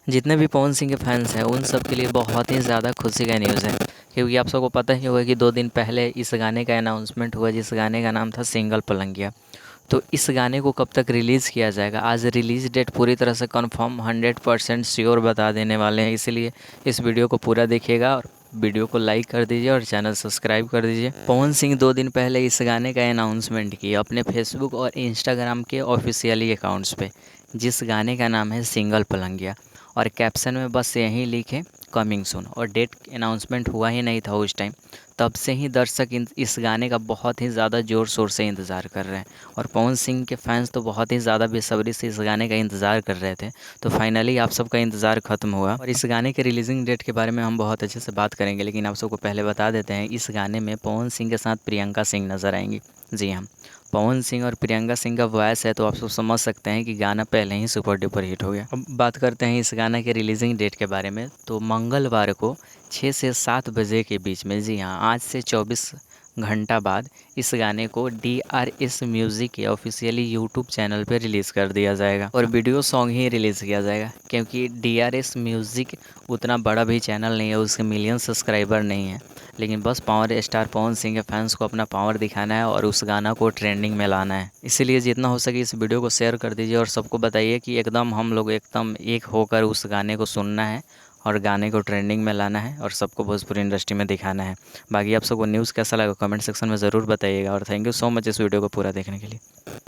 जितने भी पवन सिंह के फैंस हैं उन सब के लिए बहुत ही ज़्यादा खुशी का न्यूज़ है, क्योंकि आप सबको पता ही होगा कि 2 दिन पहले इस गाने का अनाउंसमेंट हुआ, जिस गाने का नाम था सिंगल पलंगिया। तो इस गाने को कब तक रिलीज़ किया जाएगा, आज रिलीज़ डेट पूरी तरह से कंफर्म 100% श्योर बता देने वाले हैं। इसीलिए इस वीडियो को पूरा देखिएगा और वीडियो को लाइक कर दीजिए और चैनल सब्सक्राइब कर दीजिए। पवन सिंह 2 दिन पहले इस गाने का अनाउंसमेंट किया अपने फेसबुक और इंस्टाग्राम के ऑफिशियली अकाउंट्स पे, जिस गाने का नाम है सिंगल पलंगिया। और कैप्शन में बस यही लिखे कमिंग सून, और डेट अनाउंसमेंट हुआ ही नहीं था उस टाइम। तब से ही दर्शक इस गाने का बहुत ही ज़्यादा ज़ोर शोर से इंतज़ार कर रहे हैं, और पवन सिंह के फैंस तो बहुत ही ज़्यादा बेसब्री से इस गाने का इंतज़ार कर रहे थे। तो फाइनली आप सबका इंतज़ार ख़त्म हुआ, और इस गाने के रिलीजिंग डेट के बारे में हम बहुत अच्छे से बात करेंगे, लेकिन आप सबको पहले बता देते हैं इस गाने में पवन सिंह के साथ प्रियंका सिंह नज़र आएंगी। जी हाँ, पवन सिंह और प्रियंका सिंह का वॉइस है, तो आप सब समझ सकते हैं कि गाना पहले ही सुपर डुपर हिट हो गया। अब बात करते हैं इस गाना के रिलीजिंग डेट के बारे में। तो मंगलवार को 6 से 7 बजे के बीच में, जी हाँ, आज से 24 घंटा बाद इस गाने को DRS म्यूज़िक के ऑफिशियली यूट्यूब चैनल पर रिलीज़ कर दिया जाएगा, और वीडियो सॉन्ग ही रिलीज़ किया जाएगा, क्योंकि DRS म्यूज़िक उतना बड़ा भी चैनल नहीं है, उसके मिलियन सब्सक्राइबर नहीं है। लेकिन बस पावर स्टार पवन सिंह के फैंस को अपना पावर दिखाना है और उस गाना को ट्रेंडिंग में लाना है। इसीलिए जितना हो सके इस वीडियो को शेयर कर दीजिए और सबको बताइए कि एकदम हम लोग एकदम एक होकर उस गाने को सुनना है और गाने को ट्रेंडिंग में लाना है और सबको भोजपुरी इंडस्ट्री में दिखाना है। बाकी आप सबको न्यूज़ कैसा लगा कमेंट सेक्शन में ज़रूर बताइएगा, और थैंक यू सो मच इस वीडियो को पूरा देखने के लिए।